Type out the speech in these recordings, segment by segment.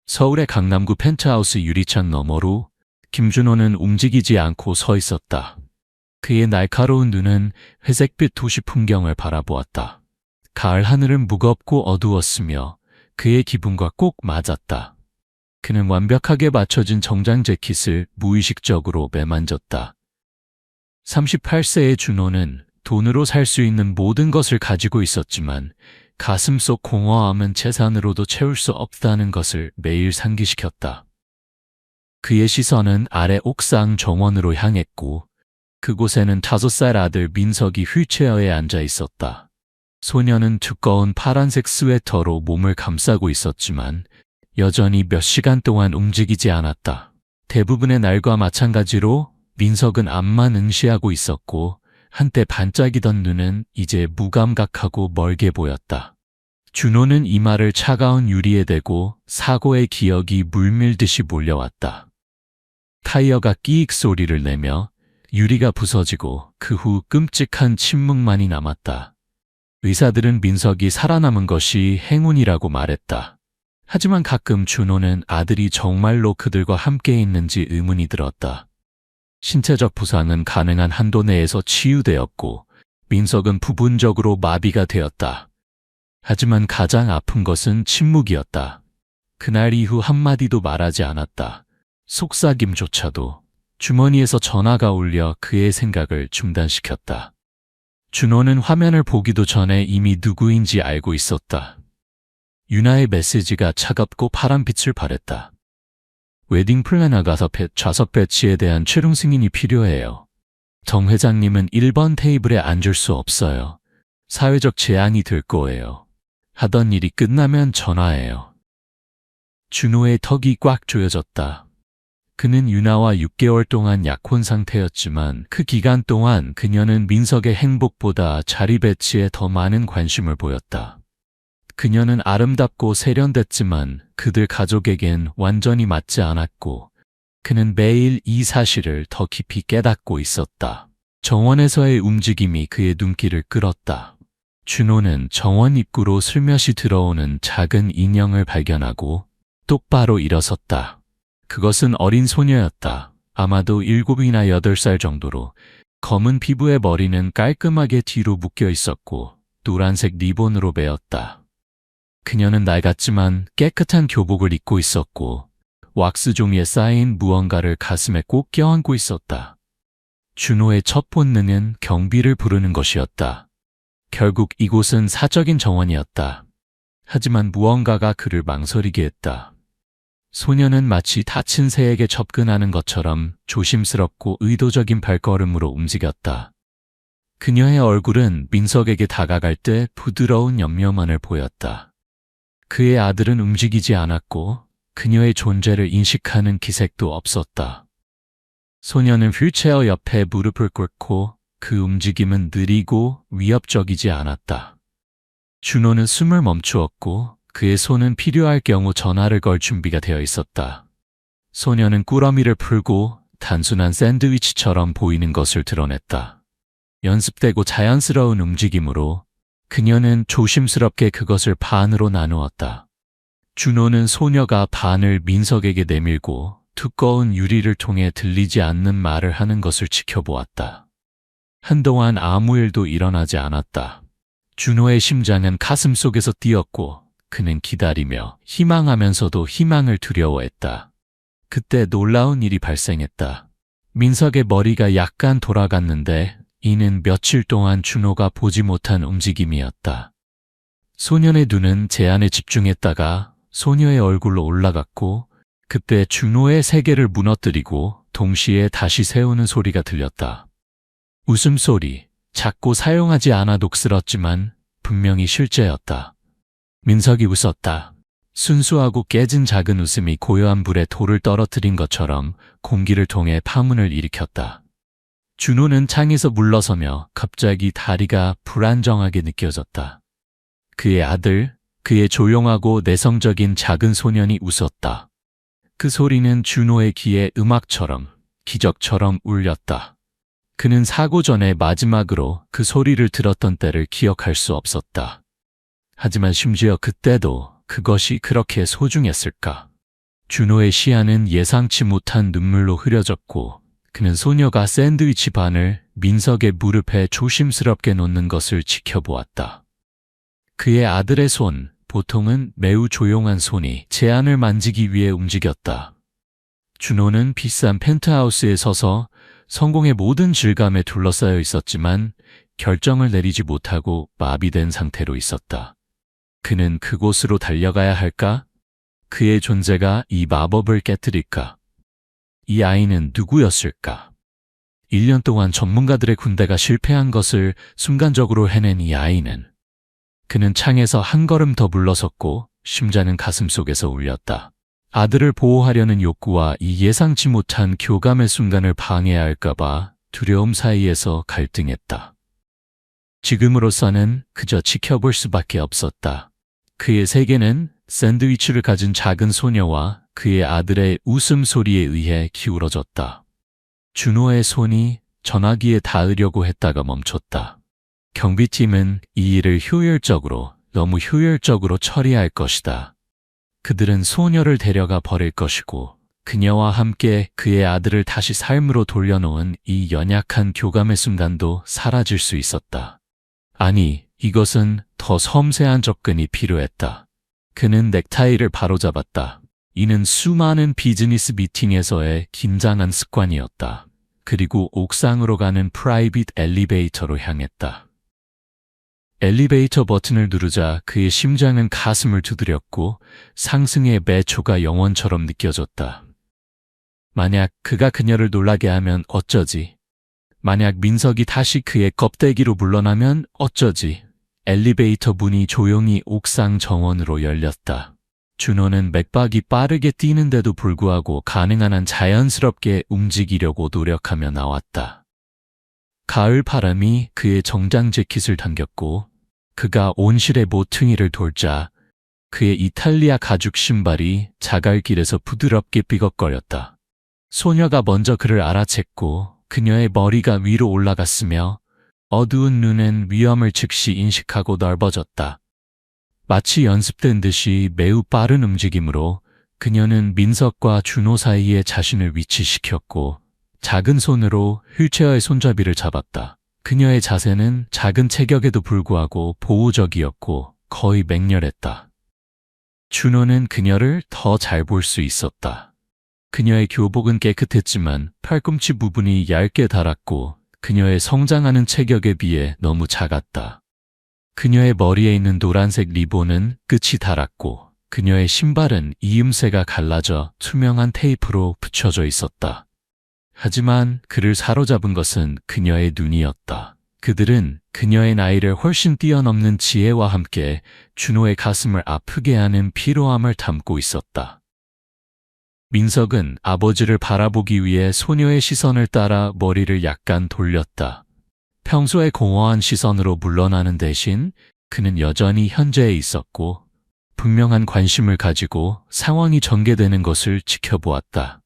서울의 강남구 펜트하우스 유리창 너머로 김준호는 움직이지 않고 서 있었다. 그의 날카로운 눈은 회색빛 도시 풍경을 바라보았다. 가을 하늘은 무겁고 어두웠으며 그의 기분과 꼭 맞았다. 그는 완벽하게 맞춰진 정장 재킷을 무의식적으로 매만졌다. 38세의 준호는 돈으로 살 수 있는 모든 것을 가지고 있었지만 가슴속 공허함은 재산으로도 채울 수 없다는 것을 매일 상기시켰다. 그의 시선은 아래 옥상 정원으로 향했고 그곳에는 5살 아들 민석이 휠체어에 앉아 있었다. 소녀는 두꺼운 파란색 스웨터로 몸을 감싸고 있었지만 여전히 몇 시간 동안 움직이지 않았다. 대부분의 날과 마찬가지로 민석은 앞만 응시하고 있었고 한때 반짝이던 눈은 이제 무감각하고 멀게 보였다. 준호는 이마를 차가운 유리에 대고 사고의 기억이 물밀듯이 몰려왔다. 타이어가 끼익 소리를 내며 유리가 부서지고 그 후 끔찍한 침묵만이 남았다. 의사들은 민석이 살아남은 것이 행운이라고 말했다. 하지만 가끔 준호는 아들이 정말로 그들과 함께 있는지 의문이 들었다. 신체적 부상은 가능한 한도 내에서 치유되었고 민석은 부분적으로 마비가 되었다. 하지만 가장 아픈 것은 침묵이었다. 그날 이후 한마디도 말하지 않았다. 속삭임조차도. 주머니에서 전화가 울려 그의 생각을 중단시켰다. 준호는 화면을 보기도 전에 이미 누구인지 알고 있었다. 유나의 메시지가 차갑고 파란빛을 발했다. 웨딩 플래너 좌석 배치에 대한 최종 승인이 필요해요. 정 회장님은 1번 테이블에 앉을 수 없어요. 사회적 제한이 될 거예요. 하던 일이 끝나면 전화해요. 준호의 턱이 꽉 조여졌다. 그는 유나와 6개월 동안 약혼 상태였지만 그 기간 동안 그녀는 민석의 행복보다 자리 배치에 더 많은 관심을 보였다. 그녀는 아름답고 세련됐지만 그들 가족에겐 완전히 맞지 않았고 그는 매일 이 사실을 더 깊이 깨닫고 있었다. 정원에서의 움직임이 그의 눈길을 끌었다. 준호는 정원 입구로 슬며시 들어오는 작은 인형을 발견하고 똑바로 일어섰다. 그것은 어린 소녀였다. 아마도 7이나 8살 정도로. 검은 피부의 머리는 깔끔하게 뒤로 묶여 있었고 노란색 리본으로 매었다. 그녀는 낡았지만 깨끗한 교복을 입고 있었고 왁스 종이에 쌓인 무언가를 가슴에 꼭 껴안고 있었다. 준호의 첫 본능은 경비를 부르는 것이었다. 결국 이곳은 사적인 정원이었다. 하지만 무언가가 그를 망설이게 했다. 소녀는 마치 다친 새에게 접근하는 것처럼 조심스럽고 의도적인 발걸음으로 움직였다. 그녀의 얼굴은 민석에게 다가갈 때 부드러운 염려만을 보였다. 그의 아들은 움직이지 않았고 그녀의 존재를 인식하는 기색도 없었다. 소녀는 휠체어 옆에 무릎을 꿇고 그 움직임은 느리고 위협적이지 않았다. 준호는 숨을 멈추었고 그의 손은 필요할 경우 전화를 걸 준비가 되어 있었다. 소녀는 꾸러미를 풀고 단순한 샌드위치처럼 보이는 것을 드러냈다. 연습되고 자연스러운 움직임으로 그녀는 조심스럽게 그것을 반으로 나누었다. 준호는 소녀가 반을 민석에게 내밀고 두꺼운 유리를 통해 들리지 않는 말을 하는 것을 지켜보았다. 한동안 아무 일도 일어나지 않았다. 준호의 심장은 가슴 속에서 뛰었고 그는 기다리며 희망하면서도 희망을 두려워했다. 그때 놀라운 일이 발생했다. 민석의 머리가 약간 돌아갔는데 이는 며칠 동안 준호가 보지 못한 움직임이었다. 소년의 눈은 제 안에 집중했다가 소녀의 얼굴로 올라갔고 그때 준호의 세계를 무너뜨리고 동시에 다시 세우는 소리가 들렸다. 웃음소리, 작고 사용하지 않아 녹슬었지만 분명히 실제였다. 민석이 웃었다. 순수하고 깨진 작은 웃음이 고요한 불에 돌을 떨어뜨린 것처럼 공기를 통해 파문을 일으켰다. 준호는 창에서 물러서며 갑자기 다리가 불안정하게 느껴졌다. 그의 아들, 그의 조용하고 내성적인 작은 소년이 웃었다. 그 소리는 준호의 귀에 음악처럼, 기적처럼 울렸다. 그는 사고 전에 마지막으로 그 소리를 들었던 때를 기억할 수 없었다. 하지만 심지어 그때도 그것이 그렇게 소중했을까? 준호의 시야는 예상치 못한 눈물로 흐려졌고 그는 소녀가 샌드위치 반을 민석의 무릎에 조심스럽게 놓는 것을 지켜보았다. 그의 아들의 손, 보통은 매우 조용한 손이 제 안을 만지기 위해 움직였다. 준호는 비싼 펜트하우스에 서서 성공의 모든 질감에 둘러싸여 있었지만 결정을 내리지 못하고 마비된 상태로 있었다. 그는 그곳으로 달려가야 할까? 그의 존재가 이 마법을 깨뜨릴까? 이 아이는 누구였을까? 1년 동안 전문가들의 군대가 실패한 것을 순간적으로 해낸 이 아이는 그는 창에서 한 걸음 더 물러섰고 심장은 가슴속에서 울렸다. 아들을 보호하려는 욕구와 이 예상치 못한 교감의 순간을 방해할까봐 두려움 사이에서 갈등했다. 지금으로서는 그저 지켜볼 수밖에 없었다. 그의 세계는 샌드위치를 가진 작은 소녀와 그의 아들의 웃음소리에 의해 기울어졌다. 준호의 손이 전화기에 닿으려고 했다가 멈췄다. 경비팀은 이 일을 너무 효율적으로 처리할 것이다. 그들은 소녀를 데려가 버릴 것이고 그녀와 함께 그의 아들을 다시 삶으로 돌려놓은 이 연약한 교감의 순간도 사라질 수 있었다. 아니, 이것은 더 섬세한 접근이 필요했다. 그는 넥타이를 바로잡았다. 이는 수많은 비즈니스 미팅에서의 긴장한 습관이었다. 그리고 옥상으로 가는 프라이빗 엘리베이터로 향했다. 엘리베이터 버튼을 누르자 그의 심장은 가슴을 두드렸고 상승의 매초가 영원처럼 느껴졌다. 만약 그가 그녀를 놀라게 하면 어쩌지? 만약 민석이 다시 그의 껍데기로 물러나면 어쩌지? 엘리베이터 문이 조용히 옥상 정원으로 열렸다. 준호는 맥박이 빠르게 뛰는데도 불구하고 가능한 한 자연스럽게 움직이려고 노력하며 나왔다. 가을 바람이 그의 정장 재킷을 당겼고 그가 온실의 모퉁이를 돌자 그의 이탈리아 가죽 신발이 자갈길에서 부드럽게 삐걱거렸다. 소녀가 먼저 그를 알아챘고 그녀의 머리가 위로 올라갔으며 어두운 눈은 위험을 즉시 인식하고 넓어졌다. 마치 연습된 듯이 매우 빠른 움직임으로 그녀는 민석과 준호 사이에 자신을 위치시켰고 작은 손으로 휠체어의 손잡이를 잡았다. 그녀의 자세는 작은 체격에도 불구하고 보호적이었고 거의 맹렬했다. 준호는 그녀를 더 잘 볼 수 있었다. 그녀의 교복은 깨끗했지만 팔꿈치 부분이 얇게 닳았고 그녀의 성장하는 체격에 비해 너무 작았다. 그녀의 머리에 있는 노란색 리본은 끝이 닳았고 그녀의 신발은 이음새가 갈라져 투명한 테이프로 붙여져 있었다. 하지만 그를 사로잡은 것은 그녀의 눈이었다. 그들은 그녀의 나이를 훨씬 뛰어넘는 지혜와 함께 준호의 가슴을 아프게 하는 피로함을 담고 있었다. 민석은 아버지를 바라보기 위해 소녀의 시선을 따라 머리를 약간 돌렸다. 평소의 공허한 시선으로 물러나는 대신 그는 여전히 현재에 있었고 분명한 관심을 가지고 상황이 전개되는 것을 지켜보았다.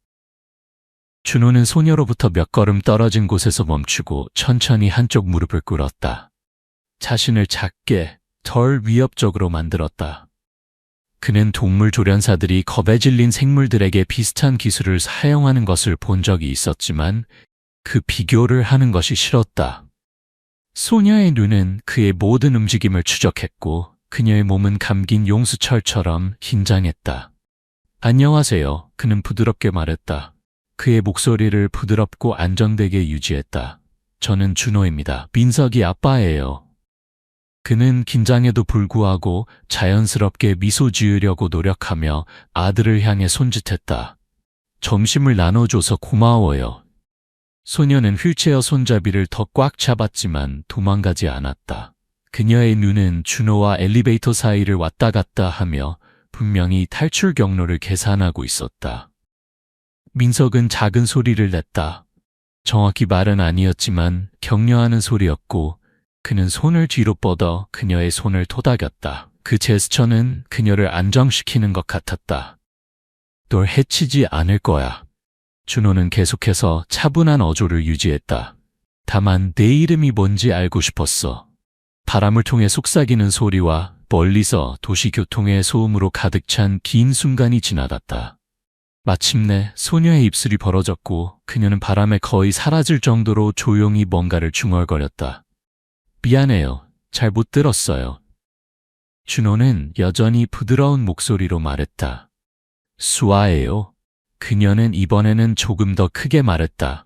준호는 소녀로부터 몇 걸음 떨어진 곳에서 멈추고 천천히 한쪽 무릎을 꿇었다. 자신을 작게, 덜 위협적으로 만들었다. 그는 동물 조련사들이 겁에 질린 생물들에게 비슷한 기술을 사용하는 것을 본 적이 있었지만 그 비교를 하는 것이 싫었다. 소녀의 눈은 그의 모든 움직임을 추적했고 그녀의 몸은 감긴 용수철처럼 긴장했다. 안녕하세요. 그는 부드럽게 말했다. 그의 목소리를 부드럽고 안정되게 유지했다. 저는 준호입니다. 민석이 아빠예요. 그는 긴장에도 불구하고 자연스럽게 미소 지으려고 노력하며 아들을 향해 손짓했다. 점심을 나눠줘서 고마워요. 소녀는 휠체어 손잡이를 더 꽉 잡았지만 도망가지 않았다. 그녀의 눈은 준호와 엘리베이터 사이를 왔다 갔다 하며 분명히 탈출 경로를 계산하고 있었다. 민석은 작은 소리를 냈다. 정확히 말은 아니었지만 격려하는 소리였고 그는 손을 뒤로 뻗어 그녀의 손을 토닥였다. 그 제스처는 그녀를 안정시키는 것 같았다. 널 해치지 않을 거야. 준호는 계속해서 차분한 어조를 유지했다. 다만 내 이름이 뭔지 알고 싶었어. 바람을 통해 속삭이는 소리와 멀리서 도시교통의 소음으로 가득 찬 긴 순간이 지나갔다. 마침내 소녀의 입술이 벌어졌고 그녀는 바람에 거의 사라질 정도로 조용히 뭔가를 중얼거렸다. 미안해요. 잘 못 들었어요. 준호는 여전히 부드러운 목소리로 말했다. 수아예요. 그녀는 이번에는 조금 더 크게 말했다.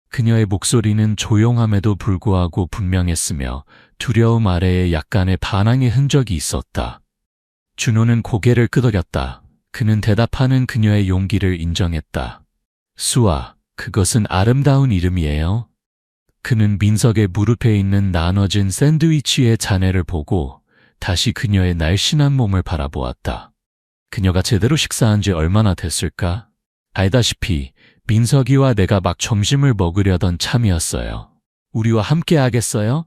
그녀의 목소리는 조용함에도 불구하고 분명했으며 두려움 아래에 약간의 반항의 흔적이 있었다. 준호는 고개를 끄덕였다. 그는 대답하는 그녀의 용기를 인정했다. 수아, 그것은 아름다운 이름이에요. 그는 민석의 무릎에 있는 나눠진 샌드위치의 잔해를 보고 다시 그녀의 날씬한 몸을 바라보았다. 그녀가 제대로 식사한 지 얼마나 됐을까? 알다시피 민석이와 내가 막 점심을 먹으려던 참이었어요. 우리와 함께 하겠어요?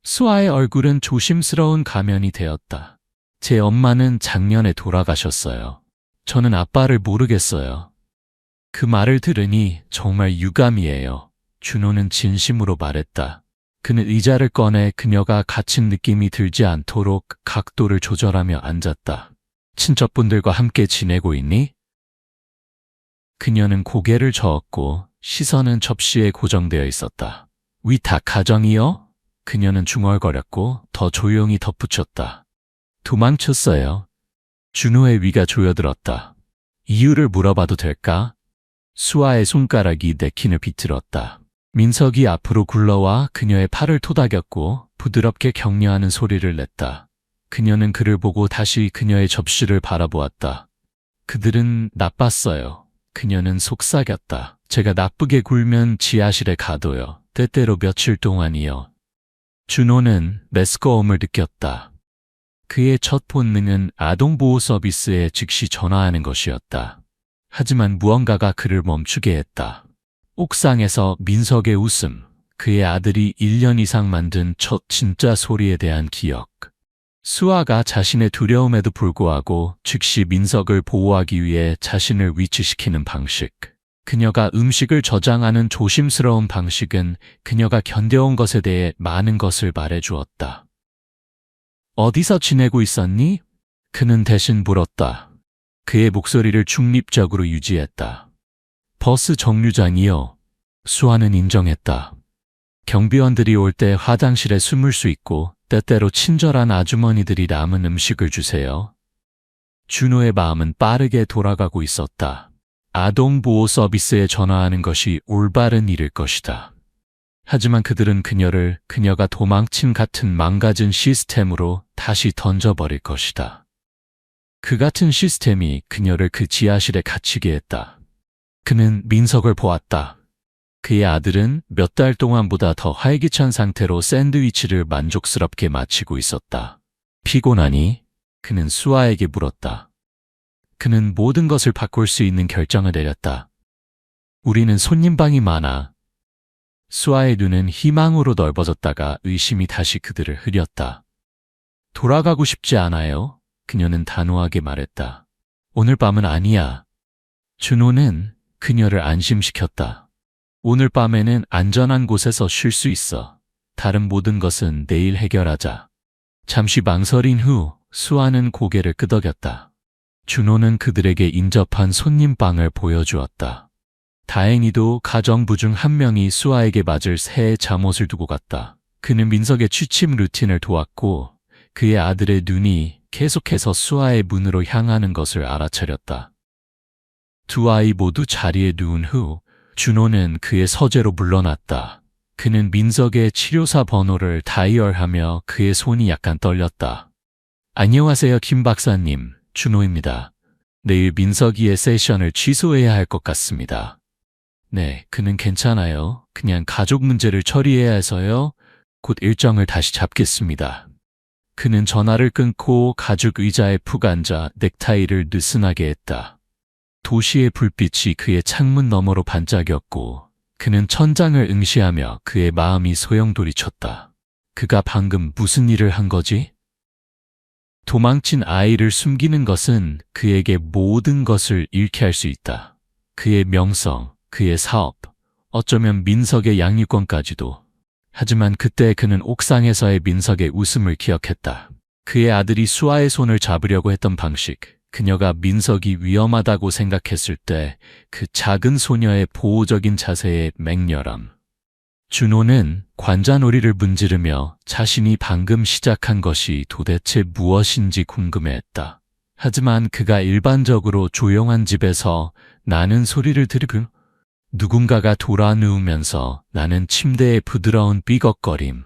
수아의 얼굴은 조심스러운 가면이 되었다. 제 엄마는 작년에 돌아가셨어요. 저는 아빠를 모르겠어요. 그 말을 들으니 정말 유감이에요. 준호는 진심으로 말했다. 그는 의자를 꺼내 그녀가 갇힌 느낌이 들지 않도록 각도를 조절하며 앉았다. 친척분들과 함께 지내고 있니? 그녀는 고개를 저었고 시선은 접시에 고정되어 있었다. 위탁 가정이요? 그녀는 중얼거렸고 더 조용히 덧붙였다. 도망쳤어요. 준호의 위가 조여들었다. 이유를 물어봐도 될까? 수아의 손가락이 냅킨을 비틀었다. 민석이 앞으로 굴러와 그녀의 팔을 토닥였고 부드럽게 격려하는 소리를 냈다. 그녀는 그를 보고 다시 그녀의 접시를 바라보았다. 그들은 나빴어요. 그녀는 속삭였다. 제가 나쁘게 굴면 지하실에 가둬요. 때때로 며칠 동안이요. 준호는 매스꺼움을 느꼈다. 그의 첫 본능은 아동보호 서비스에 즉시 전화하는 것이었다. 하지만 무언가가 그를 멈추게 했다. 옥상에서 민석의 웃음, 그의 아들이 1년 이상 만든 첫 진짜 소리에 대한 기억. 수아가 자신의 두려움에도 불구하고 즉시 민석을 보호하기 위해 자신을 위치시키는 방식. 그녀가 음식을 저장하는 조심스러운 방식은 그녀가 견뎌온 것에 대해 많은 것을 말해주었다. 어디서 지내고 있었니? 그는 대신 물었다. 그의 목소리를 중립적으로 유지했다. 버스 정류장이요. 수아는 인정했다. 경비원들이 올 때 화장실에 숨을 수 있고 때때로 친절한 아주머니들이 남은 음식을 주세요. 준호의 마음은 빠르게 돌아가고 있었다. 아동보호 서비스에 전화하는 것이 올바른 일일 것이다. 하지만 그들은 그녀가 도망친 같은 망가진 시스템으로 다시 던져버릴 것이다. 그 같은 시스템이 그녀를 그 지하실에 갇히게 했다. 그는 민석을 보았다. 그의 아들은 몇 달 동안보다 더 활기찬 상태로 샌드위치를 만족스럽게 마치고 있었다. 피곤하니? 그는 수아에게 물었다. 그는 모든 것을 바꿀 수 있는 결정을 내렸다. 우리는 손님방이 많아. 수아의 눈은 희망으로 넓어졌다가 의심이 다시 그들을 흐렸다. 돌아가고 싶지 않아요? 그녀는 단호하게 말했다. 오늘 밤은 아니야. 준호는 그녀를 안심시켰다. 오늘 밤에는 안전한 곳에서 쉴 수 있어. 다른 모든 것은 내일 해결하자. 잠시 망설인 후 수아는 고개를 끄덕였다. 준호는 그들에게 인접한 손님방을 보여주었다. 다행히도 가정부 중 한 명이 수아에게 맞을 새 잠옷을 두고 갔다. 그는 민석의 취침 루틴을 도왔고 그의 아들의 눈이 계속해서 수아의 문으로 향하는 것을 알아차렸다. 두 아이 모두 자리에 누운 후 준호는 그의 서재로 물러났다. 그는 민석의 치료사 번호를 다이얼하며 그의 손이 약간 떨렸다. 안녕하세요, 김 박사님. 준호입니다. 내일 민석이의 세션을 취소해야 할 것 같습니다. 네, 그는 괜찮아요. 그냥 가족 문제를 처리해야 해서요. 곧 일정을 다시 잡겠습니다. 그는 전화를 끊고 가죽 의자에 푹 앉아 넥타이를 느슨하게 했다. 도시의 불빛이 그의 창문 너머로 반짝였고 그는 천장을 응시하며 그의 마음이 소용돌이쳤다. 그가 방금 무슨 일을 한 거지? 도망친 아이를 숨기는 것은 그에게 모든 것을 잃게 할 수 있다. 그의 명성, 그의 사업, 어쩌면 민석의 양육권까지도. 하지만 그때 그는 옥상에서의 민석의 웃음을 기억했다. 그의 아들이 수아의 손을 잡으려고 했던 방식, 그녀가 민석이 위험하다고 생각했을 때 그 작은 소녀의 보호적인 자세의 맹렬함. 준호는 관자놀이를 문지르며 자신이 방금 시작한 것이 도대체 무엇인지 궁금해했다. 하지만 그가 일반적으로 조용한 집에서 나는 소리를 들으고 누군가가 돌아 누우면서 나는 침대의 부드러운 삐걱거림,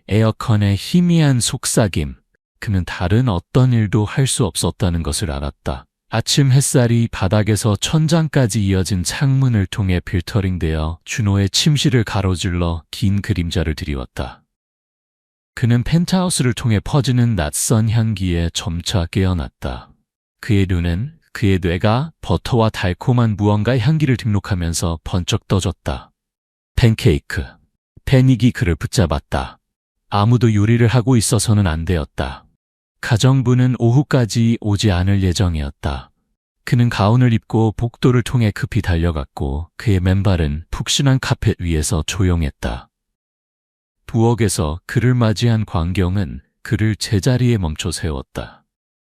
에어컨의 희미한 속삭임, 그는 다른 어떤 일도 할 수 없었다는 것을 알았다. 아침 햇살이 바닥에서 천장까지 이어진 창문을 통해 필터링되어 준호의 침실을 가로질러 긴 그림자를 드리웠다. 그는 펜트하우스를 통해 퍼지는 낯선 향기에 점차 깨어났다. 그의 눈은, 그의 뇌가 버터와 달콤한 무언가의 향기를 등록하면서 번쩍 떠졌다. 팬케이크. 패닉이 그를 붙잡았다. 아무도 요리를 하고 있어서는 안 되었다. 가정부는 오후까지 오지 않을 예정이었다. 그는 가운을 입고 복도를 통해 급히 달려갔고 그의 맨발은 푹신한 카펫 위에서 조용했다. 부엌에서 그를 맞이한 광경은 그를 제자리에 멈춰 세웠다.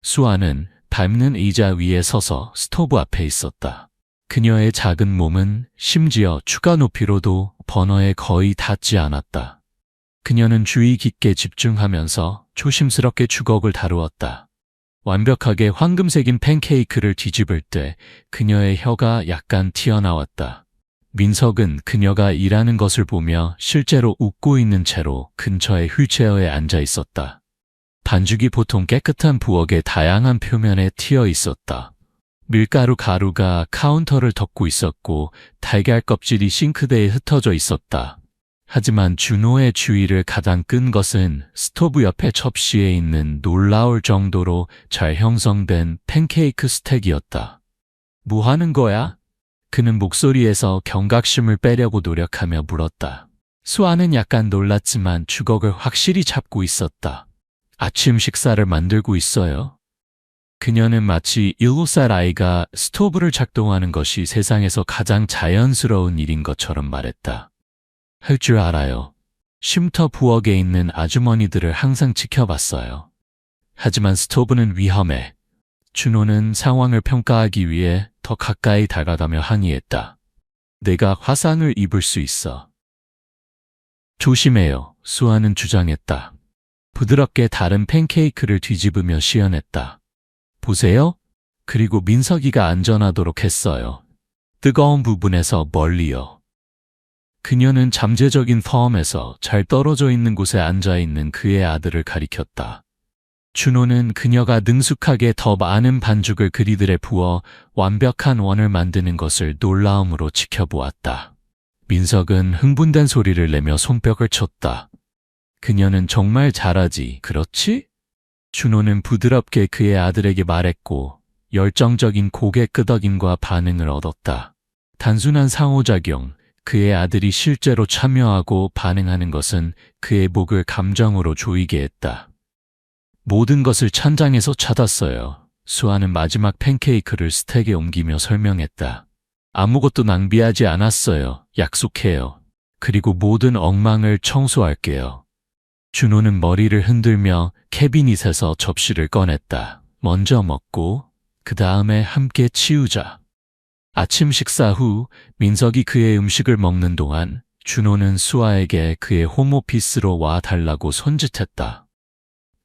수아는 밟는 의자 위에 서서 스토브 앞에 있었다. 그녀의 작은 몸은 심지어 추가 높이로도 버너에 거의 닿지 않았다. 그녀는 주의 깊게 집중하면서 조심스럽게 주걱을 다루었다. 완벽하게 황금색인 팬케이크를 뒤집을 때 그녀의 혀가 약간 튀어나왔다. 민석은 그녀가 일하는 것을 보며 실제로 웃고 있는 채로 근처의 휠체어에 앉아 있었다. 반죽이 보통 깨끗한 부엌의 다양한 표면에 튀어 있었다. 밀가루 가루가 카운터를 덮고 있었고 달걀 껍질이 싱크대에 흩어져 있었다. 하지만 준호의 주의를 가장 끈 것은 스토브 옆에 접시에 있는 놀라울 정도로 잘 형성된 팬케이크 스택이었다. 뭐 하는 거야? 그는 목소리에서 경각심을 빼려고 노력하며 물었다. 수아는 약간 놀랐지만 주걱을 확실히 잡고 있었다. 아침 식사를 만들고 있어요. 그녀는 마치 7살 아이가 스토브를 작동하는 것이 세상에서 가장 자연스러운 일인 것처럼 말했다. 할 줄 알아요. 쉼터 부엌에 있는 아주머니들을 항상 지켜봤어요. 하지만 스토브는 위험해. 준호는 상황을 평가하기 위해 더 가까이 다가가며 항의했다. 내가 화상을 입을 수 있어. 조심해요. 수아는 주장했다. 부드럽게 다른 팬케이크를 뒤집으며 시연했다. 보세요. 그리고 민석이가 안전하도록 했어요. 뜨거운 부분에서 멀리요. 그녀는 잠재적인 펌에서 잘 떨어져 있는 곳에 앉아있는 그의 아들을 가리켰다. 준호는 그녀가 능숙하게 더 많은 반죽을 그리들에 부어 완벽한 원을 만드는 것을 놀라움으로 지켜보았다. 민석은 흥분된 소리를 내며 손뼉을 쳤다. 그녀는 정말 잘하지, 그렇지? 준호는 부드럽게 그의 아들에게 말했고 열정적인 고개 끄덕임과 반응을 얻었다. 단순한 상호작용, 그의 아들이 실제로 참여하고 반응하는 것은 그의 목을 감정으로 조이게 했다. 모든 것을 찬장에서 찾았어요. 수아는 마지막 팬케이크를 스택에 옮기며 설명했다. 아무것도 낭비하지 않았어요. 약속해요. 그리고 모든 엉망을 청소할게요. 준호는 머리를 흔들며 캐비닛에서 접시를 꺼냈다. 먼저 먹고 그 다음에 함께 치우자. 아침 식사 후 민석이 그의 음식을 먹는 동안 준호는 수아에게 그의 홈오피스로 와달라고 손짓했다.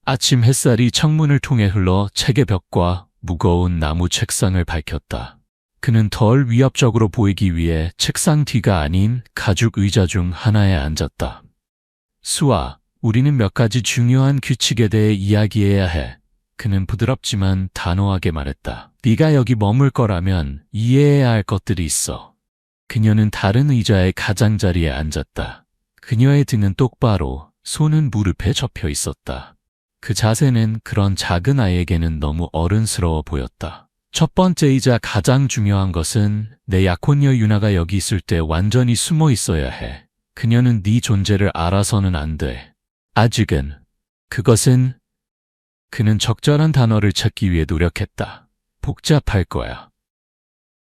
아침 햇살이 창문을 통해 흘러 책의 벽과 무거운 나무 책상을 밝혔다. 그는 덜 위협적으로 보이기 위해 책상 뒤가 아닌 가죽 의자 중 하나에 앉았다. 수아, 우리는 몇 가지 중요한 규칙에 대해 이야기해야 해. 그는 부드럽지만 단호하게 말했다. 네가 여기 머물 거라면 이해해야 할 것들이 있어. 그녀는 다른 의자의 가장자리에 앉았다. 그녀의 등은 똑바로, 손은 무릎에 접혀 있었다. 그 자세는 그런 작은 아이에게는 너무 어른스러워 보였다. 첫 번째이자 가장 중요한 것은 내 약혼녀 유나가 여기 있을 때 완전히 숨어 있어야 해. 그녀는 네 존재를 알아서는 안 돼. 아직은. 그것은 그는 적절한 단어를 찾기 위해 노력했다. 복잡할 거야.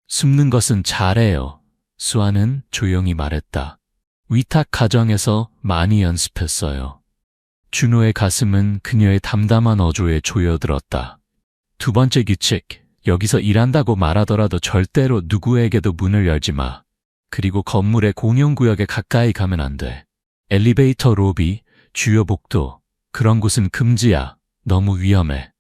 숨는 것은 잘해요. 수아는 조용히 말했다. 위탁 가정에서 많이 연습했어요. 준호의 가슴은 그녀의 담담한 어조에 조여들었다. 두 번째 규칙, 여기서 일한다고 말하더라도 절대로 누구에게도 문을 열지 마. 그리고 건물의 공용구역에 가까이 가면 안 돼. 엘리베이터 로비, 주요 복도, 그런 곳은 금지야. 너무 위험해.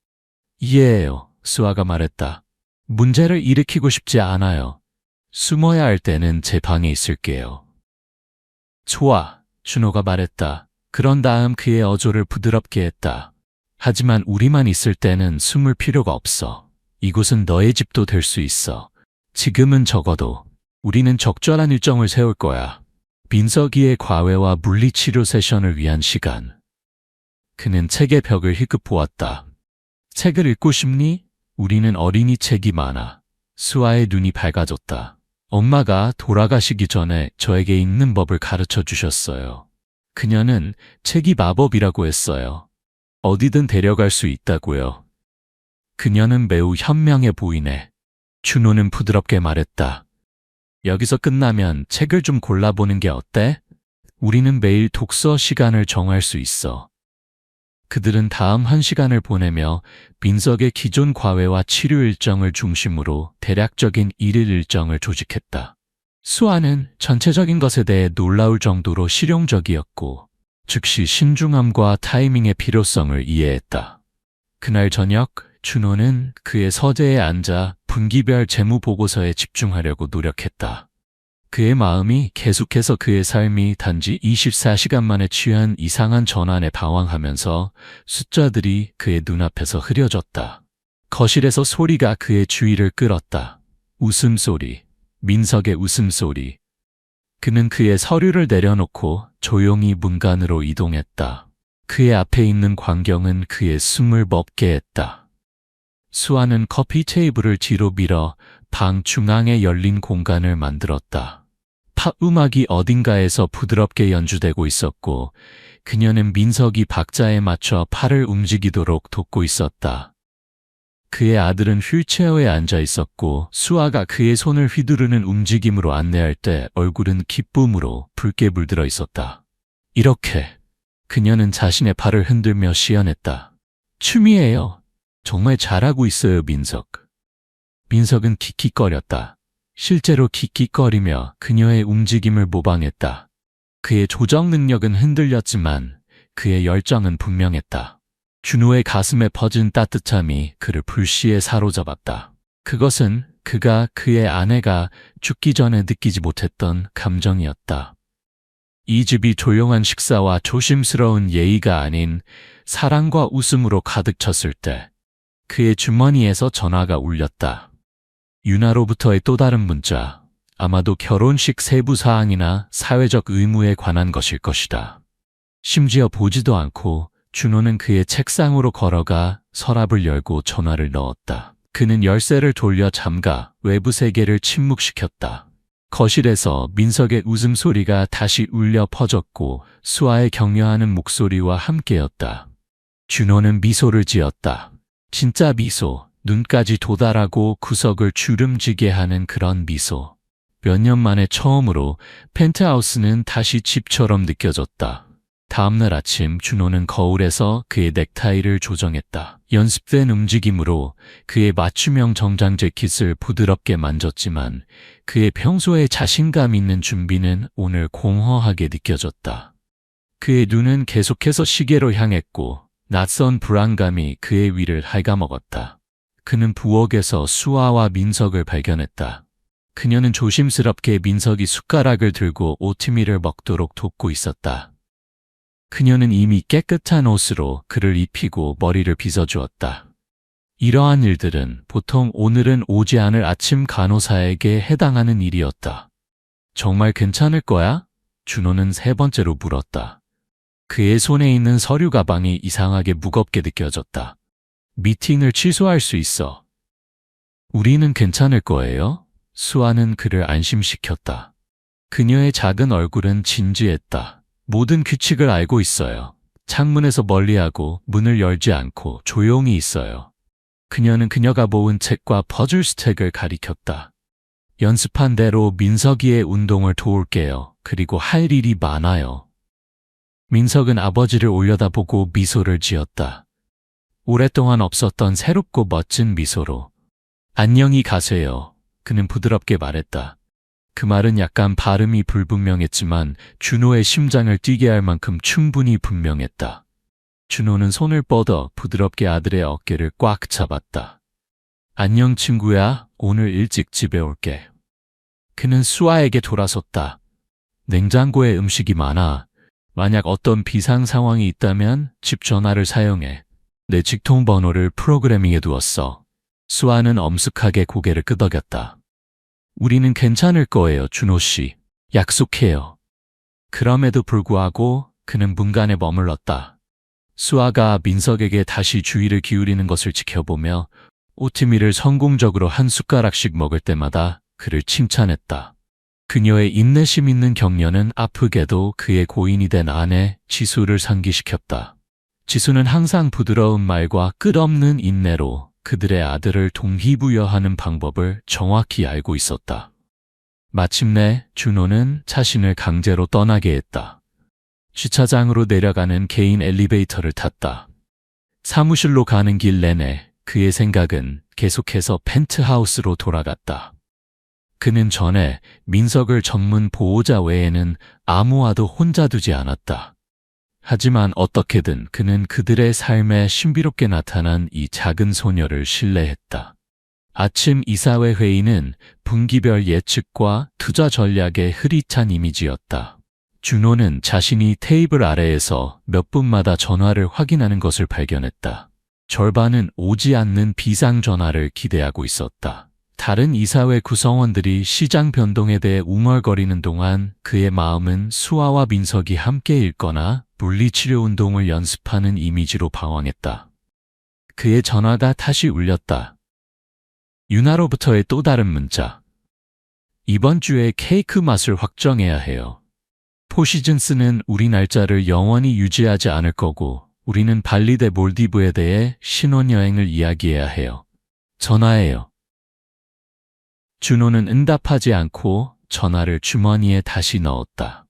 이해해요. 수아가 말했다. 문제를 일으키고 싶지 않아요. 숨어야 할 때는 제 방에 있을게요. 좋아, 준호가 말했다. 그런 다음 그의 어조를 부드럽게 했다. 하지만 우리만 있을 때는 숨을 필요가 없어. 이곳은 너의 집도 될 수 있어. 지금은 적어도 우리는 적절한 일정을 세울 거야. 민석이의 과외와 물리치료 세션을 위한 시간. 그는 책의 벽을 희끗 보았다. 책을 읽고 싶니? 우리는 어린이 책이 많아. 수아의 눈이 밝아졌다. 엄마가 돌아가시기 전에 저에게 읽는 법을 가르쳐 주셨어요. 그녀는 책이 마법이라고 했어요. 어디든 데려갈 수 있다고요. 그녀는 매우 현명해 보이네. 준호는 부드럽게 말했다. 여기서 끝나면 책을 좀 골라보는 게 어때? 우리는 매일 독서 시간을 정할 수 있어. 그들은 다음 1시간을 보내며 민석의 기존 과외와 치료 일정을 중심으로 대략적인 일일 일정을 조직했다. 수아는 전체적인 것에 대해 놀라울 정도로 실용적이었고 즉시 신중함과 타이밍의 필요성을 이해했다. 그날 저녁 준호는 그의 서재에 앉아 분기별 재무 보고서에 집중하려고 노력했다. 그의 마음이 계속해서 그의 삶이 단지 24시간 만에 취한 이상한 전환에 방황하면서 숫자들이 그의 눈앞에서 흐려졌다. 거실에서 소리가 그의 주의를 끌었다. 웃음소리, 민석의 웃음소리. 그는 그의 서류를 내려놓고 조용히 문간으로 이동했다. 그의 앞에 있는 광경은 그의 숨을 멎게 했다. 수아는 커피 테이블을 뒤로 밀어 방 중앙에 열린 공간을 만들었다. 팝 음악이 어딘가에서 부드럽게 연주되고 있었고 그녀는 민석이 박자에 맞춰 팔을 움직이도록 돕고 있었다. 그의 아들은 휠체어에 앉아 있었고 수아가 그의 손을 휘두르는 움직임으로 안내할 때 얼굴은 기쁨으로 붉게 물들어 있었다. 이렇게 그녀는 자신의 팔을 흔들며 시연했다. 춤이에요. 정말 잘하고 있어요, 민석. 민석은 킥킥거렸다. 실제로 킥킥거리며 그녀의 움직임을 모방했다. 그의 조정 능력은 흔들렸지만 그의 열정은 분명했다. 준호의 가슴에 퍼진 따뜻함이 그를 불시에 사로잡았다. 그것은 그가 그의 아내가 죽기 전에 느끼지 못했던 감정이었다. 이 집이 조용한 식사와 조심스러운 예의가 아닌 사랑과 웃음으로 가득 찼을 때 그의 주머니에서 전화가 울렸다. 유나로부터의 또 다른 문자, 아마도 결혼식 세부 사항이나 사회적 의무에 관한 것일 것이다. 심지어 보지도 않고 준호는 그의 책상으로 걸어가 서랍을 열고 전화를 넣었다. 그는 열쇠를 돌려 잠가 외부 세계를 침묵시켰다. 거실에서 민석의 웃음소리가 다시 울려 퍼졌고 수아의 격려하는 목소리와 함께였다. 준호는 미소를 지었다. 진짜 미소, 눈까지 도달하고 구석을 주름지게 하는 그런 미소. 몇 년 만에 처음으로 펜트하우스는 다시 집처럼 느껴졌다. 다음날 아침 준호는 거울에서 그의 넥타이를 조정했다. 연습된 움직임으로 그의 맞춤형 정장 재킷을 부드럽게 만졌지만 그의 평소에 자신감 있는 준비는 오늘 공허하게 느껴졌다. 그의 눈은 계속해서 시계로 향했고 낯선 불안감이 그의 위를 갉아먹었다. 그는 부엌에서 수아와 민석을 발견했다. 그녀는 조심스럽게 민석이 숟가락을 들고 오트밀을 먹도록 돕고 있었다. 그녀는 이미 깨끗한 옷으로 그를 입히고 머리를 빗어주었다. 이러한 일들은 보통 오늘은 오지 않을 아침 간호사에게 해당하는 일이었다. 정말 괜찮을 거야? 준호는 3번째로 물었다. 그의 손에 있는 서류 가방이 이상하게 무겁게 느껴졌다. 미팅을 취소할 수 있어. 우리는 괜찮을 거예요? 수아는 그를 안심시켰다. 그녀의 작은 얼굴은 진지했다. 모든 규칙을 알고 있어요. 창문에서 멀리하고 문을 열지 않고 조용히 있어요. 그녀는 그녀가 모은 책과 퍼즐 스택을 가리켰다. 연습한 대로 민석이의 운동을 도울게요. 그리고 할 일이 많아요. 민석은 아버지를 올려다보고 미소를 지었다. 오랫동안 없었던 새롭고 멋진 미소로. 안녕히 가세요. 그는 부드럽게 말했다. 그 말은 약간 발음이 불분명했지만 준호의 심장을 뛰게 할 만큼 충분히 분명했다. 준호는 손을 뻗어 부드럽게 아들의 어깨를 꽉 잡았다. 안녕 친구야, 오늘 일찍 집에 올게. 그는 수아에게 돌아섰다. 냉장고에 음식이 많아. 만약 어떤 비상 상황이 있다면 집 전화를 사용해. 내 직통 번호를 프로그래밍해 두었어. 수아는 엄숙하게 고개를 끄덕였다. 우리는 괜찮을 거예요, 준호 씨. 약속해요. 그럼에도 불구하고 그는 문간에 머물렀다. 수아가 민석에게 다시 주의를 기울이는 것을 지켜보며 오트밀을 성공적으로 한 숟가락씩 먹을 때마다 그를 칭찬했다. 그녀의 인내심 있는 격려는 아프게도 그의 고인이 된 아내 지수를 상기시켰다. 지수는 항상 부드러운 말과 끝없는 인내로 그들의 아들을 동기부여하는 방법을 정확히 알고 있었다. 마침내 준호는 자신을 강제로 떠나게 했다. 주차장으로 내려가는 개인 엘리베이터를 탔다. 사무실로 가는 길 내내 그의 생각은 계속해서 펜트하우스로 돌아갔다. 그는 전에 민석을 전문 보호자 외에는 아무와도 혼자 두지 않았다. 하지만 어떻게든 그는 그들의 삶에 신비롭게 나타난 이 작은 소녀를 신뢰했다. 아침 이사회 회의는 분기별 예측과 투자 전략의 흐릿한 이미지였다. 준호는 자신이 테이블 아래에서 몇 분마다 전화를 확인하는 것을 발견했다. 절반은 오지 않는 비상 전화를 기대하고 있었다. 다른 이사회 구성원들이 시장 변동에 대해 웅얼거리는 동안 그의 마음은 수아와 민석이 함께 읽거나 물리치료 운동을 연습하는 이미지로 방황했다. 그의 전화가 다시 울렸다. 유나로부터의 또 다른 문자. 이번 주에 케이크 맛을 확정해야 해요. 포시즌스는 우리 날짜를 영원히 유지하지 않을 거고 우리는 발리 대 몰디브에 대해 신혼여행을 이야기해야 해요. 전화해요. 준호는 응답하지 않고 전화를 주머니에 다시 넣었다.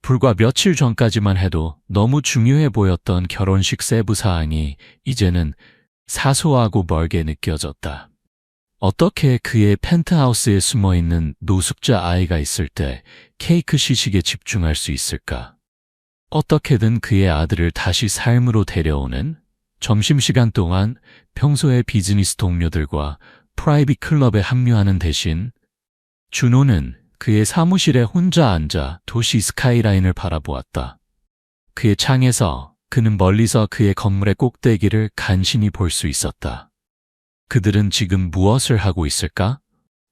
불과 며칠 전까지만 해도 너무 중요해 보였던 결혼식 세부 사항이 이제는 사소하고 멀게 느껴졌다. 어떻게 그의 펜트하우스에 숨어있는 노숙자 아이가 있을 때 케이크 시식에 집중할 수 있을까? 어떻게든 그의 아들을 다시 삶으로 데려오는 점심시간 동안 평소의 비즈니스 동료들과 프라이빗 클럽에 합류하는 대신 준호는 그의 사무실에 혼자 앉아 도시 스카이라인을 바라보았다. 그의 창에서 그는 멀리서 그의 건물의 꼭대기를 간신히 볼 수 있었다. 그들은 지금 무엇을 하고 있을까?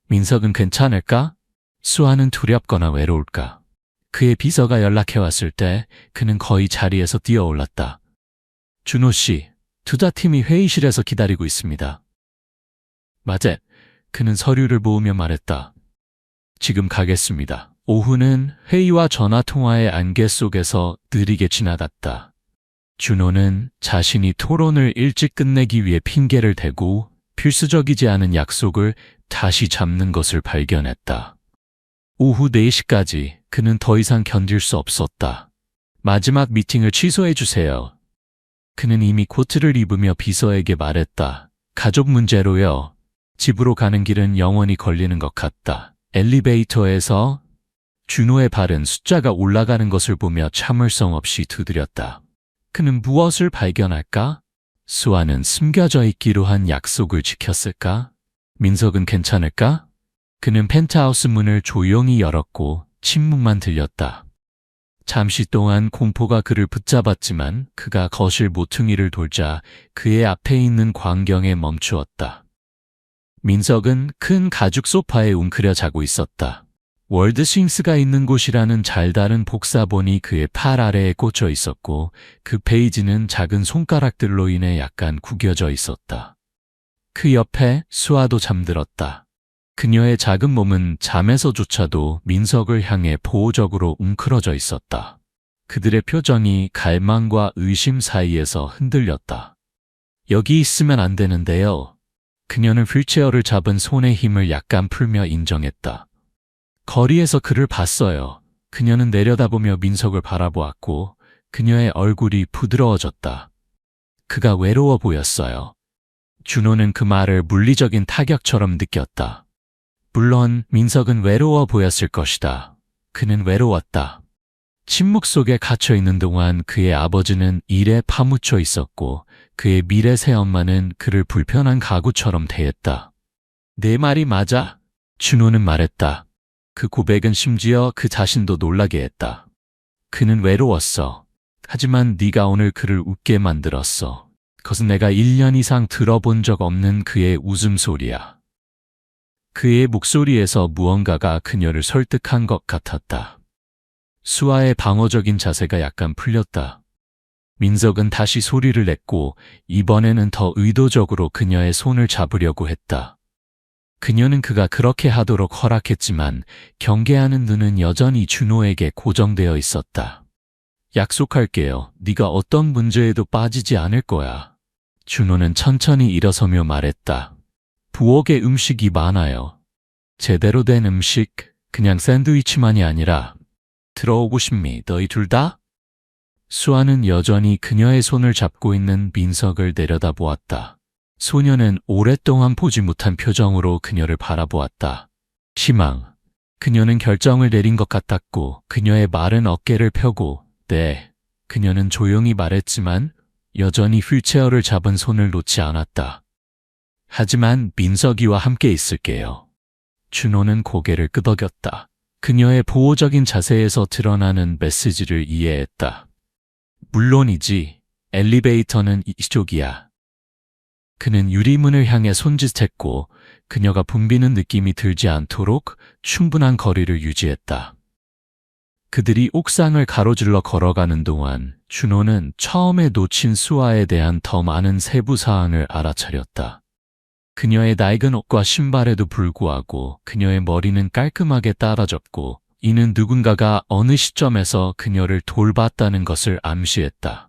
민석은 괜찮을까? 수아는 두렵거나 외로울까? 그의 비서가 연락해왔을 때 그는 거의 자리에서 뛰어올랐다. 준호 씨, 투자팀이 회의실에서 기다리고 있습니다. 맞아. 그는 서류를 모으며 말했다. 지금 가겠습니다. 오후는 회의와 전화통화의 안개 속에서 느리게 지나갔다. 준호는 자신이 토론을 일찍 끝내기 위해 핑계를 대고 필수적이지 않은 약속을 다시 잡는 것을 발견했다. 오후 4시까지 그는 더 이상 견딜 수 없었다. 마지막 미팅을 취소해 주세요. 그는 이미 코트를 입으며 비서에게 말했다. 가족 문제로요. 집으로 가는 길은 영원히 걸리는 것 같다. 엘리베이터에서 준호의 발은 숫자가 올라가는 것을 보며 참을성 없이 두드렸다. 그는 무엇을 발견할까? 수아는 숨겨져 있기로 한 약속을 지켰을까? 민석은 괜찮을까? 그는 펜트하우스 문을 조용히 열었고 침묵만 들렸다. 잠시 동안 공포가 그를 붙잡았지만 그가 거실 모퉁이를 돌자 그의 앞에 있는 광경에 멈추었다. 민석은 큰 가죽 소파에 웅크려 자고 있었다. 월드 스윙스가 있는 곳이라는 잘 다른 복사본이 그의 팔 아래에 꽂혀 있었고 그 페이지는 작은 손가락들로 인해 약간 구겨져 있었다. 그 옆에 수아도 잠들었다. 그녀의 작은 몸은 잠에서조차도 민석을 향해 보호적으로 웅크러져 있었다. 그들의 표정이 갈망과 의심 사이에서 흔들렸다. 여기 있으면 안 되는데요. 그녀는 휠체어를 잡은 손의 힘을 약간 풀며 인정했다. 거리에서 그를 봤어요. 그녀는 내려다보며 민석을 바라보았고 그녀의 얼굴이 부드러워졌다. 그가 외로워 보였어요. 준호는 그 말을 물리적인 타격처럼 느꼈다. 물론 민석은 외로워 보였을 것이다. 그는 외로웠다. 침묵 속에 갇혀 있는 동안 그의 아버지는 일에 파묻혀 있었고 그의 미래 새엄마는 그를 불편한 가구처럼 대했다. 내 말이 맞아? 준호는 말했다. 그 고백은 심지어 그 자신도 놀라게 했다. 그는 외로웠어. 하지만 네가 오늘 그를 웃게 만들었어. 그것은 내가 1년 이상 들어본 적 없는 그의 웃음소리야. 그의 목소리에서 무언가가 그녀를 설득한 것 같았다. 수아의 방어적인 자세가 약간 풀렸다. 민석은 다시 소리를 냈고 이번에는 더 의도적으로 그녀의 손을 잡으려고 했다. 그녀는 그가 그렇게 하도록 허락했지만 경계하는 눈은 여전히 준호에게 고정되어 있었다. 약속할게요. 네가 어떤 문제에도 빠지지 않을 거야. 준호는 천천히 일어서며 말했다. 부엌에 음식이 많아요. 제대로 된 음식, 그냥 샌드위치만이 아니라. 들어오고 싶니, 너희 둘 다? 수아는 여전히 그녀의 손을 잡고 있는 민석을 내려다보았다. 소녀는 오랫동안 보지 못한 표정으로 그녀를 바라보았다. 희망. 그녀는 결정을 내린 것 같았고 그녀의 마른 어깨를 펴고 네. 그녀는 조용히 말했지만 여전히 휠체어를 잡은 손을 놓지 않았다. 하지만 민석이와 함께 있을게요. 준호는 고개를 끄덕였다. 그녀의 보호적인 자세에서 드러나는 메시지를 이해했다. 물론이지. 엘리베이터는 이쪽이야. 그는 유리문을 향해 손짓했고 그녀가 붐비는 느낌이 들지 않도록 충분한 거리를 유지했다. 그들이 옥상을 가로질러 걸어가는 동안 준호는 처음에 놓친 수아에 대한 더 많은 세부 사항을 알아차렸다. 그녀의 낡은 옷과 신발에도 불구하고 그녀의 머리는 깔끔하게 따라졌고 이는 누군가가 어느 시점에서 그녀를 돌봤다는 것을 암시했다.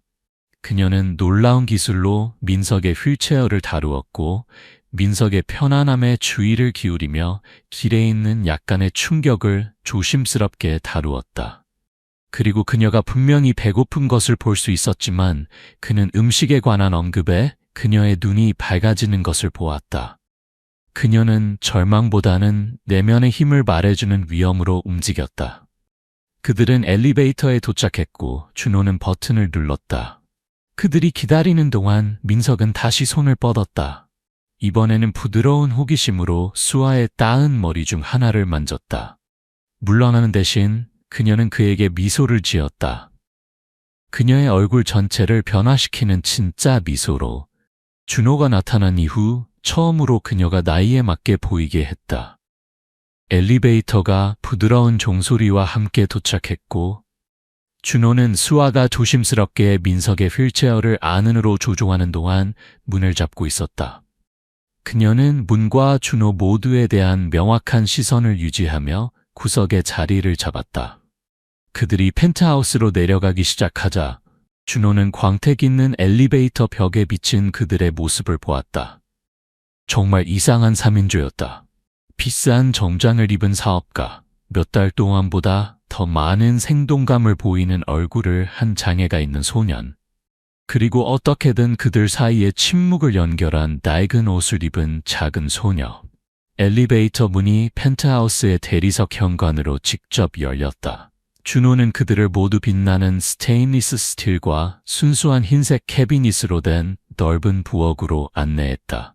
그녀는 놀라운 기술로 민석의 휠체어를 다루었고 민석의 편안함에 주의를 기울이며 길에 있는 약간의 충격을 조심스럽게 다루었다. 그리고 그녀가 분명히 배고픈 것을 볼 수 있었지만 그는 음식에 관한 언급에 그녀의 눈이 밝아지는 것을 보았다. 그녀는 절망보다는 내면의 힘을 말해주는 위험으로 움직였다. 그들은 엘리베이터에 도착했고 준호는 버튼을 눌렀다. 그들이 기다리는 동안 민석은 다시 손을 뻗었다. 이번에는 부드러운 호기심으로 수아의 따은 머리 중 하나를 만졌다. 물러나는 대신 그녀는 그에게 미소를 지었다. 그녀의 얼굴 전체를 변화시키는 진짜 미소로 준호가 나타난 이후 처음으로 그녀가 나이에 맞게 보이게 했다. 엘리베이터가 부드러운 종소리와 함께 도착했고 준호는 수아가 조심스럽게 민석의 휠체어를 안으로 조종하는 동안 문을 잡고 있었다. 그녀는 문과 준호 모두에 대한 명확한 시선을 유지하며 구석에 자리를 잡았다. 그들이 펜트하우스로 내려가기 시작하자 준호는 광택 있는 엘리베이터 벽에 비친 그들의 모습을 보았다. 정말 이상한 3인조였다. 비싼 정장을 입은 사업가, 몇 달 동안보다 더 많은 생동감을 보이는 얼굴을 한 장애가 있는 소년, 그리고 어떻게든 그들 사이에 침묵을 연결한 낡은 옷을 입은 작은 소녀. 엘리베이터 문이 펜트하우스의 대리석 현관으로 직접 열렸다. 준호는 그들을 모두 빛나는 스테인리스 스틸과 순수한 흰색 캐비닛으로 된 넓은 부엌으로 안내했다.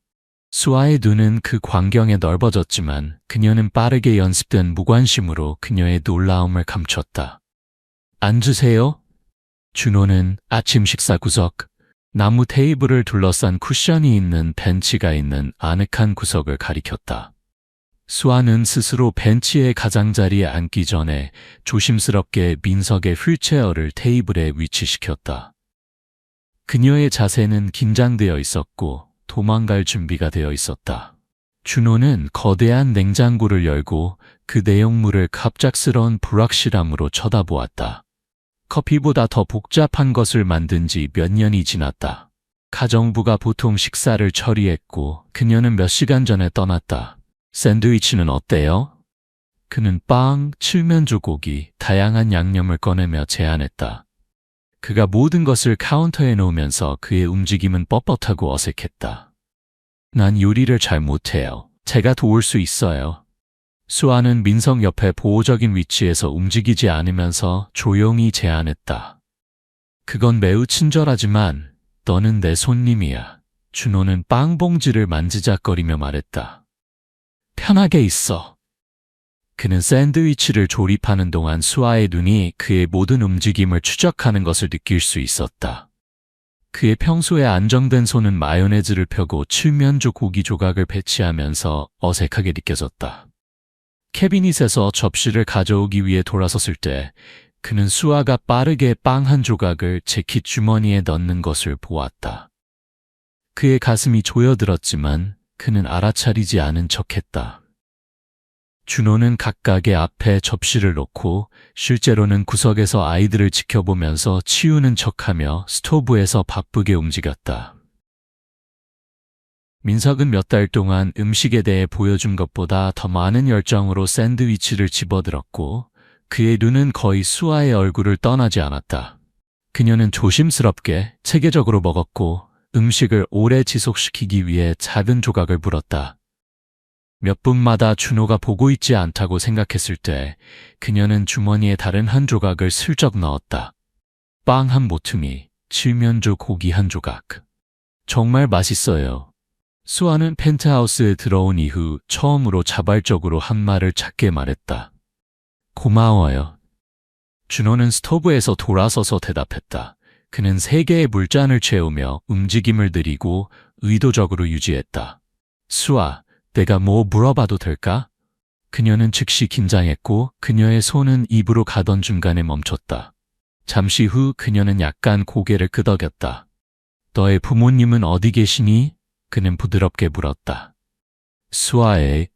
수아의 눈은 그 광경에 넓어졌지만 그녀는 빠르게 연습된 무관심으로 그녀의 놀라움을 감췄다. 앉으세요. 준호는 아침 식사 구석, 나무 테이블을 둘러싼 쿠션이 있는 벤치가 있는 아늑한 구석을 가리켰다. 수아는 스스로 벤치의 가장자리에 앉기 전에 조심스럽게 민석의 휠체어를 테이블에 위치시켰다. 그녀의 자세는 긴장되어 있었고 도망갈 준비가 되어 있었다. 준호는 거대한 냉장고를 열고 그 내용물을 갑작스러운 불확실함으로 쳐다보았다. 커피보다 더 복잡한 것을 만든 지 몇 년이 지났다. 가정부가 보통 식사를 처리했고 그녀는 몇 시간 전에 떠났다. 샌드위치는 어때요? 그는 빵, 칠면조 고기, 다양한 양념을 꺼내며 제안했다. 그가 모든 것을 카운터에 놓으면서 그의 움직임은 뻣뻣하고 어색했다. 난 요리를 잘 못해요. 제가 도울 수 있어요. 수아는 민석 옆에 보호적인 위치에서 움직이지 않으면서 조용히 제안했다. 그건 매우 친절하지만 너는 내 손님이야. 준호는 빵 봉지를 만지작거리며 말했다. 편하게 있어. 그는 샌드위치를 조립하는 동안 수아의 눈이 그의 모든 움직임을 추적하는 것을 느낄 수 있었다. 그의 평소에 안정된 손은 마요네즈를 펴고 칠면조 고기 조각을 배치하면서 어색하게 느껴졌다. 캐비닛에서 접시를 가져오기 위해 돌아섰을 때 그는 수아가 빠르게 빵 한 조각을 재킷 주머니에 넣는 것을 보았다. 그의 가슴이 조여들었지만 그는 알아차리지 않은 척했다. 준호는 각각의 앞에 접시를 놓고 실제로는 구석에서 아이들을 지켜보면서 치우는 척하며 스토브에서 바쁘게 움직였다. 민석은 몇 달 동안 음식에 대해 보여준 것보다 더 많은 열정으로 샌드위치를 집어들었고 그의 눈은 거의 수아의 얼굴을 떠나지 않았다. 그녀는 조심스럽게 체계적으로 먹었고 음식을 오래 지속시키기 위해 작은 조각을 불었다. 몇 분마다 준호가 보고 있지 않다고 생각했을 때 그녀는 주머니에 다른 한 조각을 슬쩍 넣었다. 빵 한 모퉁이, 칠면조 고기 한 조각. 정말 맛있어요. 수아는 펜트하우스에 들어온 이후 처음으로 자발적으로 한 말을 작게 말했다. 고마워요. 준호는 스토브에서 돌아서서 대답했다. 그는 3개의 물잔을 채우며 움직임을 들이고 의도적으로 유지했다. 수아, 내가 뭐 물어봐도 될까? 그녀는 즉시 긴장했고 그녀의 손은 입으로 가던 중간에 멈췄다. 잠시 후 그녀는 약간 고개를 끄덕였다. 너의 부모님은 어디 계시니? 그는 부드럽게 물었다. 수아의